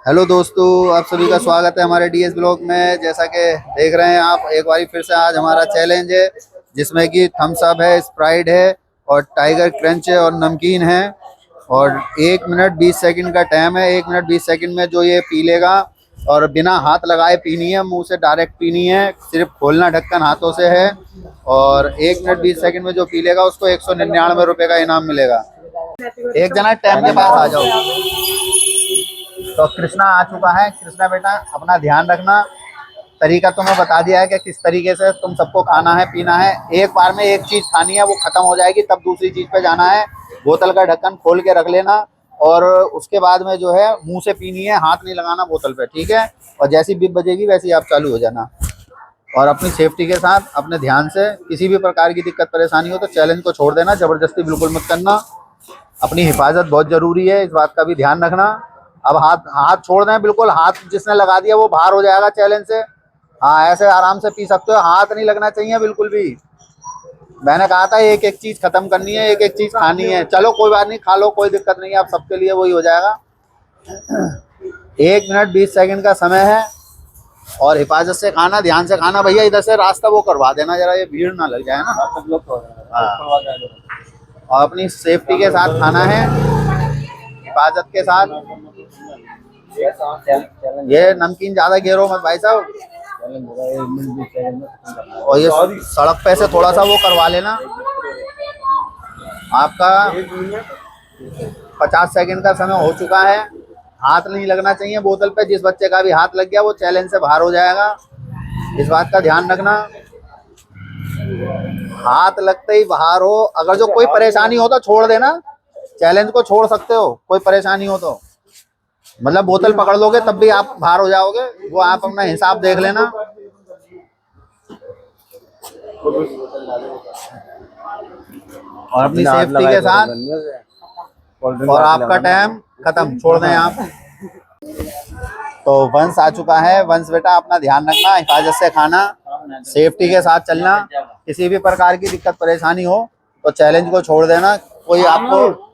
Hello दोस्तों, आप सभी का स्वागत है हमारे डीएस ब्लॉग में। जैसा कि देख रहे हैं आप, एक बार फिर से आज हमारा चैलेंज है जिसमें कि थम्स अप है, स्प्राइट है और टाइगर क्रंच है और नमकीन है। और 1 मिनट 20 सेकंड का टाइम है। 1 मिनट 20 सेकंड में जो ये पी लेगा और बिना हाथ लगाए पीनी है, मुंह से डायरेक्ट पीनी है, सिर्फ खोलना ढक्कन हाथों से है। और 1 मिनट 20 सेकंड में जो पी लेगा उसको 199 रुपये का इनाम मिलेगा। एक जना टाइम के पास आ जाओ। तो कृष्णा आ चुका है। कृष्णा बेटा, अपना ध्यान रखना। तरीका तुम्हें बता दिया है कि किस तरीके से तुम सबको खाना है, पीना है। एक बार में एक चीज खानी है, वो खत्म हो जाएगी तब दूसरी चीज पे जाना है। बोतल का ढक्कन खोल के रख लेना और उसके बाद में जो है मुंह से पीनी है, हाथ नहीं लगाना बोतल पे, ठीक है। और जैसी बीप बजेगी वैसी आप चालू हो जाना। और अपनी सेफ्टी के साथ, अपने ध्यान से, किसी भी प्रकार की दिक्कत परेशानी हो तो चैलेंज को छोड़ देना, जबरदस्ती बिल्कुल मत करना। अपनी हिफाजत बहुत जरूरी है, इस बात का भी ध्यान रखना। अब हाथ हाथ छोड़ दें बिल्कुल। हाथ जिसने लगा दिया वो बाहर हो जाएगा चैलेंज से। हाँ, ऐसे आराम से पी सकते हो, हाथ नहीं लगना चाहिए बिल्कुल भी। मैंने कहा था एक एक चीज खत्म करनी है, एक एक चीज खानी है। चलो कोई बात नहीं, खा लो, कोई दिक्कत नहीं है, आप सबके लिए वही हो जाएगा। 1 मिनट 20 सेकंड का समय है और हिफाजत से खाना, ध्यान से खाना। भैया इधर से रास्ता वो करवा देना जरा, ये भीड़ ना लग जाए ना। हाँ, और अपनी सेफ्टी के साथ खाना है, हिफाजत के साथ। ये नमकीन ज्यादा घेरो मत भाई साहब। और ये सड़क पे से थोड़ा सा वो करवा लेना। आपका 50 सेकंड का समय हो चुका है। हाथ नहीं लगना चाहिए बोतल पे। जिस बच्चे का भी हाथ लग गया वो चैलेंज से बाहर हो जाएगा, इस बात का ध्यान रखना। हाथ लगते ही बाहर हो। अगर जो कोई परेशानी हो तो छोड़ देना, चैलेंज को छोड़ सकते हो। कोई परेशानी हो तो मतलब बोतल पकड़ लोगे तब भी आप बाहर हो जाओगे, वो आप अपना हिसाब देख लेना। और अपनी सेफ्टी के साथ। और आपका टाइम खत्म, छोड़ दें आप। तो वंश आ चुका है। वंश बेटा, अपना ध्यान रखना, हिफाजत से खाना, सेफ्टी के साथ चलना। किसी भी प्रकार की दिक्कत परेशानी हो तो चैलेंज को छोड़ देना। कोई आपको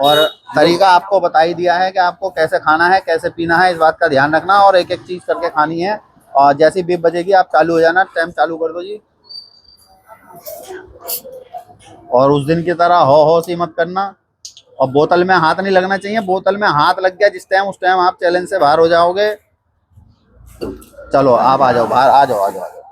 और तरीका आपको बता ही दिया है कि आपको कैसे खाना है, कैसे पीना है, इस बात का ध्यान रखना और एक एक चीज करके खानी है। और जैसी बीप बजेगी आप चालू हो जाना। टाइम चालू कर दो जी। और उस दिन की तरह हो सी मत करना। और बोतल में हाथ नहीं लगना चाहिए। बोतल में हाथ लग गया जिस टाइम, उस टाइम आप चैलेंज से बाहर हो जाओगे। चलो आप आ जाओ बाहर, आ जाओ आ जाओ आ जाओ।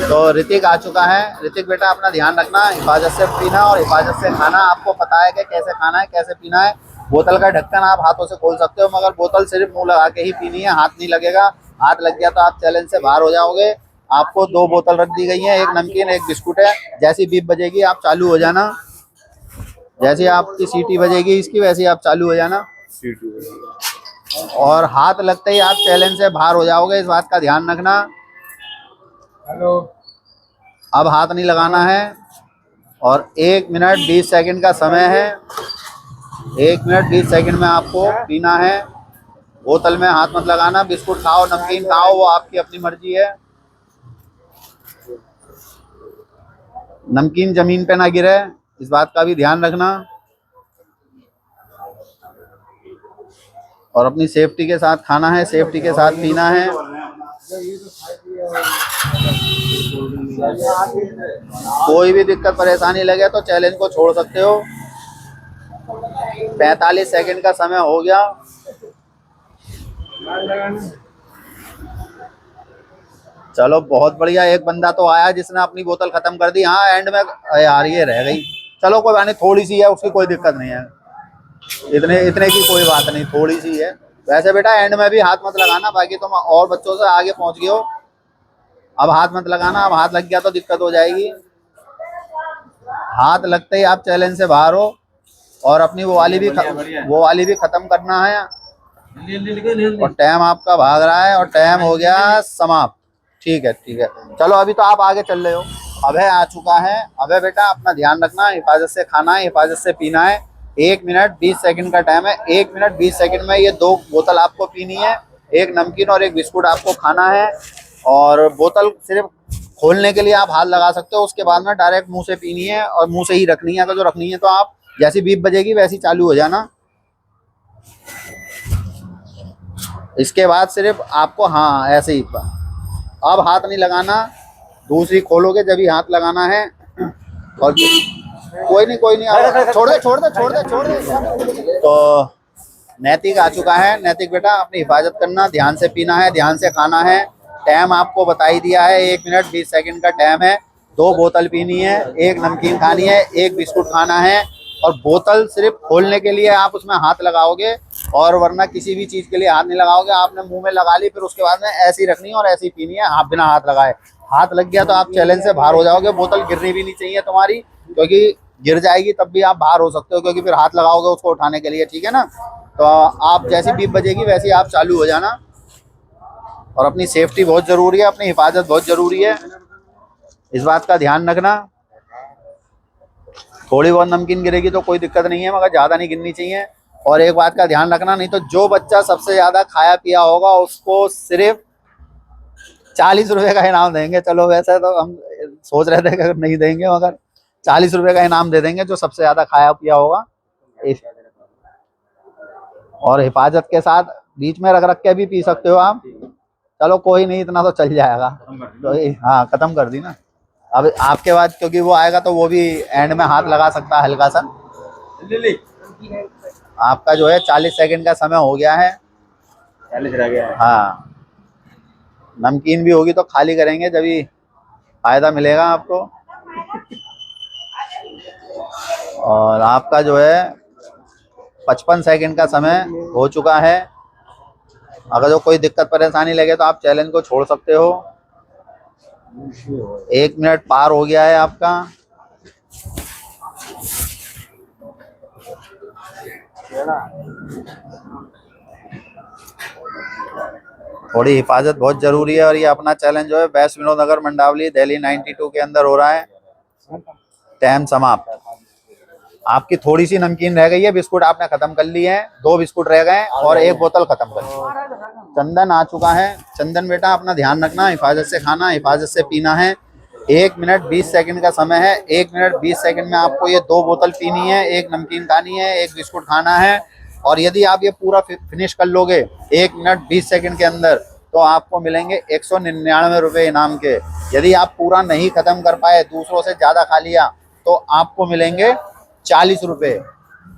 तो ऋतिक आ चुका है। ऋतिक बेटा, अपना ध्यान रखना, हिफाजत से पीना और हिफाजत से खाना। आपको पता है कि कैसे खाना है, कैसे पीना है। बोतल का ढक्कन आप हाथों से खोल सकते हो, मगर बोतल सिर्फ मुंह लगा के ही पीनी है, हाथ नहीं लगेगा। हाथ लग गया तो आप चैलेंज से बाहर हो जाओगे। आपको 2 बोतल रख दी गई है, एक नमकीन एक बिस्कुट है। जैसी बीप बजेगी आप चालू हो जाना। जैसे आपकी सीटी बजेगी इसकी, वैसे ही आप चालू हो जाना। और हाथ लगते ही आप चैलेंज से बाहर हो जाओगे, इस बात का ध्यान रखना। हेलो। अब हाथ नहीं लगाना है। और 1 मिनट 20 सेकंड का समय है। 1 मिनट 20 सेकंड में आपको पीना है। बोतल में हाथ मत लगाना। बिस्कुट खाओ, नमकीन खाओ, वो आपकी अपनी मर्जी है। नमकीन जमीन पे ना गिरे, इस बात का भी ध्यान रखना। और अपनी सेफ्टी के साथ खाना है, सेफ्टी के साथ पीना है। कोई भी दिक्कत परेशानी लगे तो चैलेंज को छोड़ सकते हो। 45 सेकंड का समय हो गया। चलो बहुत बढ़िया। एक बंदा तो आया जिसने अपनी बोतल खत्म कर दी। हाँ, एंड में यार ये रह गई। चलो कोई बात नहीं, थोड़ी सी है, उसकी कोई दिक्कत नहीं है। इतने इतने की कोई बात नहीं, थोड़ी सी है। वैसे बेटा एंड में भी हाथ मत लगाना, बाकी तुम और बच्चों से आगे पहुंच गए हो। अब हाथ मत लगाना। अब हाथ लग गया तो दिक्कत हो जाएगी। हाथ लगते ही आप चैलेंज से बाहर हो। और अपनी वो वाली भी खत्म करना है। और टाइम आपका भाग रहा है और टाइम हो गया समाप्त। ठीक है ठीक है। चलो अभी तो आप आगे चल रहे हो। अभय आ चुका है। अभय बेटा, अपना ध्यान रखना, हिफाजत से खाना है, हिफाजत से पीना है। 1 मिनट 20 सेकंड का टाइम है। 1 मिनट 20 सेकंड में ये 2 बोतल आपको पीनी है, एक नमकीन और एक बिस्कुट आपको खाना है। और बोतल सिर्फ खोलने के लिए आप हाथ लगा सकते हो, उसके बाद में डायरेक्ट मुंह से पीनी है और मुंह से ही रखनी है। अगर जो रखनी है तो आप जैसी बीप बजेगी वैसी चालू हो जाना। इसके बाद सिर्फ आपको, हाँ ऐसे ही, अब हाथ नहीं लगाना, दूसरी खोलोगे जब ही हाथ लगाना है। और कोई नहीं कोई नहीं, छोड़ दे छोड़ दे छोड़ दे छोड़ दे। तो नैतिक आ चुका है। नैतिक बेटा अपनी हिफाजत करना, ध्यान से पीना है, ध्यान से खाना है। टाइम आपको बता ही दिया है, 1 मिनट 20 सेकंड का टाइम है। 2 बोतल पीनी है, 1 नमकीन खानी है, 1 बिस्कुट खाना है। और बोतल सिर्फ खोलने के लिए आप उसमें हाथ लगाओगे, और वरना किसी भी चीज के लिए हाथ नहीं लगाओगे। आपने मुंह में लगा ली, फिर उसके बाद में ऐसी रखनी है और ऐसी पीनी है, आप बिना हाथ लगाए। हाथ लग गया तो आप चैलेंज से बाहर हो जाओगे। बोतल गिरनी भी नहीं चाहिए तुम्हारी, क्योंकि गिर जाएगी तब भी आप बाहर हो सकते हो, क्योंकि फिर हाथ लगाओगे उसको उठाने के लिए, ठीक है ना। तो आप जैसी बीप बजेगी वैसे ही आप चालू हो जाना। और अपनी सेफ्टी बहुत जरूरी है, अपनी हिफाजत बहुत जरूरी है, इस बात का ध्यान रखना। थोड़ी बहुत नमकीन गिरेगी तो कोई दिक्कत नहीं है, मगर ज्यादा नहीं गिरनी चाहिए। और एक बात का ध्यान रखना, नहीं तो जो बच्चा सबसे ज्यादा खाया पिया होगा उसको सिर्फ 40 रुपए का इनाम देंगे। चलो वैसे तो हम सोच रहे थे कि नहीं देंगे, मगर 40 रुपए का इनाम दे देंगे जो सबसे ज्यादा खाया पिया होगा। और हिफाजत के साथ बीच में रख रख के भी पी सकते हो आप। चलो कोई नहीं, इतना तो चल जाएगा। तो हाँ, खत्म कर दी ना। अब आपके बाद क्योंकि वो आएगा तो वो भी एंड में हाथ लगा सकता है हल्का सा। आपका जो है 40 सेकंड का समय हो गया है। 40 रह गया है। हाँ, नमकीन भी होगी तो खाली करेंगे जब ही फायदा मिलेगा आपको। और आपका जो है 55 सेकंड का समय हो चुका है। अगर जो कोई दिक्कत परेशानी लगे तो आप चैलेंज को छोड़ सकते हो। 1 मिनट पार हो गया है आपका। थोड़ी हिफाजत बहुत जरूरी है। और ये अपना चैलेंज जो है वेस्ट विनोद नगर मंडावली दिल्ली 92 के अंदर हो रहा है। टाइम समाप्त। आपकी थोड़ी सी नमकीन रह गई है, बिस्कुट आपने खत्म कर लिए हैं, 2 बिस्कुट रह गए और 1 बोतल खत्म कर ली। चंदन आ चुका है। चंदन बेटा अपना ध्यान रखना, हिफाजत से खाना, हिफाजत से पीना है। 1 मिनट 20 सेकंड का समय है। 1 मिनट 20 सेकंड में आपको ये 2 बोतल पीनी है, 1 नमकीन खानी है, 1 बिस्कुट खाना है। और यदि आप ये पूरा फिनिश कर लोगे 1 मिनट 20 सेकंड के अंदर, तो आपको मिलेंगे 199 रुपए इनाम के। यदि आप पूरा नहीं खत्म कर पाए, दूसरों से ज्यादा खा लिया, तो आपको मिलेंगे 40 रुपए,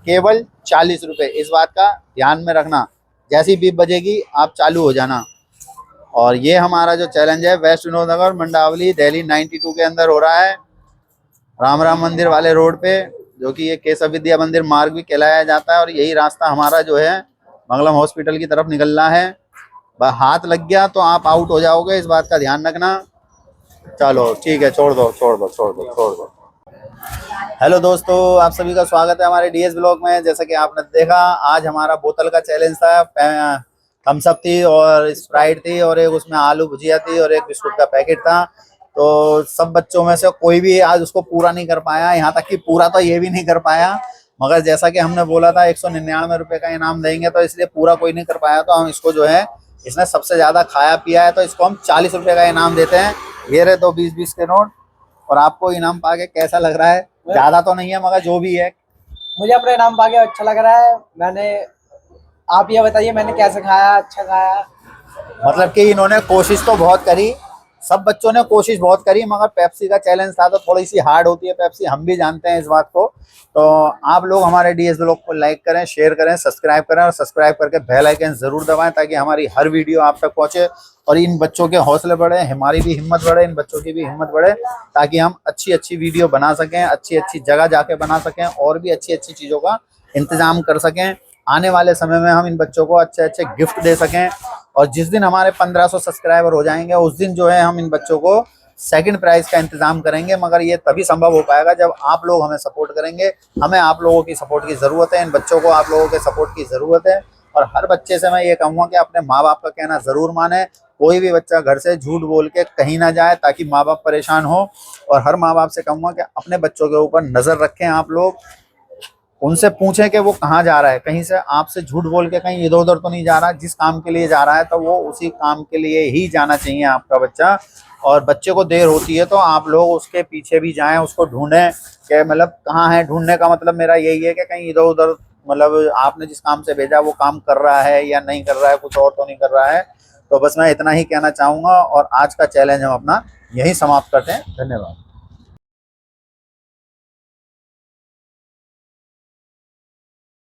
केवल 40 रुपए। इस बात का ध्यान में रखना। जैसी बीप बजेगी आप चालू हो जाना। और ये हमारा जो चैलेंज है वेस्ट विनोद नगर मंडावली दिल्ली 92 के अंदर हो रहा है, राम मंदिर वाले रोड पे, जो कि ये केशव विद्या मंदिर मार्ग भी कहलाया जाता है। और यही रास्ता हमारा जो है मंगलम हॉस्पिटल की तरफ निकलना है। हाथ लग गया तो आप आउट हो जाओगे, इस बात का ध्यान रखना। चलो ठीक है, छोड़ दो छोड़ दो छोड़ दो छोड़ दो। हेलो दोस्तों, आप सभी का स्वागत है हमारे डीएस ब्लॉग में। जैसा कि आपने देखा, आज हमारा बोतल का चैलेंज था। थम्स अप थी और स्प्राइट थी और एक उसमें आलू भुजिया थी और एक बिस्कुट का पैकेट था। तो सब बच्चों में से कोई भी आज उसको पूरा नहीं कर पाया, यहाँ तक कि पूरा तो ये भी नहीं कर पाया। मगर जैसा कि हमने बोला था 199 रुपए का इनाम देंगे, तो इसलिए पूरा कोई नहीं कर पाया। तो हम इसको जो है, इसने सबसे ज्यादा खाया पिया है, तो इसको हम 40 रुपए का इनाम देते हैं। ये रहे 2 20-20 के नोट। और आपको इनाम पाके कैसा लग रहा है? ज्यादा तो नहीं है, मगर जो भी है। मुझे अपना इनाम पाके अच्छा लग रहा है। आप ये बताइए मैंने कैसे खाया? अच्छा खाया। मतलब कि इन्होंने कोशिश तो बहुत करी, सब बच्चों ने कोशिश बहुत करी, मगर पेप्सी का चैलेंज था तो थोड़ी सी हार्ड होती है पेप्सी, हम भी जानते हैं इस बात को। तो आप लोग हमारे डीएस ब्लॉग को लाइक करें, शेयर करें, सब्सक्राइब करें, और सब्सक्राइब करके बेल आइकन जरूर दबाएं, ताकि हमारी हर वीडियो आप तक पहुंचे और इन बच्चों के हौसले बढ़े, हमारी भी हिम्मत बढ़े, इन बच्चों की भी हिम्मत बढ़े, ताकि हम अच्छी अच्छी वीडियो बना सकें, अच्छी अच्छी जगह जाके बना सकें, और भी अच्छी अच्छी चीज़ों का इंतजाम कर सकें। आने वाले समय में हम इन बच्चों को अच्छे अच्छे गिफ्ट दे सकें। और जिस दिन हमारे 1500 सब्सक्राइबर हो जाएंगे, उस दिन जो है हम इन बच्चों को सेकंड प्राइज का इंतजाम करेंगे। मगर ये तभी संभव हो पाएगा जब आप लोग हमें सपोर्ट करेंगे। हमें आप लोगों की सपोर्ट की ज़रूरत है, इन बच्चों को आप लोगों के सपोर्ट की ज़रूरत है। और हर बच्चे से मैं ये कहूँगा कि अपने माँ बाप का कहना ज़रूर माने। कोई भी बच्चा घर से झूठ बोल के कहीं ना जाए, ताकि माँ बाप परेशान हो। और हर माँ बाप से कहूँगा कि अपने बच्चों के ऊपर नज़र रखें आप लोग, उनसे पूछें कि वो कहाँ जा रहा है, कहीं से आपसे झूठ बोल के कहीं इधर उधर तो नहीं जा रहा। जिस काम के लिए जा रहा है तो वो उसी काम के लिए ही जाना चाहिए आपका बच्चा। और बच्चे को देर होती है तो आप लोग उसके पीछे भी जाएं, उसको ढूंढें कि मतलब कहाँ है। ढूंढने का मतलब मेरा यही है कि कहीं इधर उधर मतलब आपने जिस काम से भेजा वो काम कर रहा है या नहीं कर रहा है, कुछ और तो नहीं कर रहा है। तो बस मैं इतना ही कहना चाहूंगा और आज का चैलेंज हम अपना यहीं समाप्त करते हैं। धन्यवाद।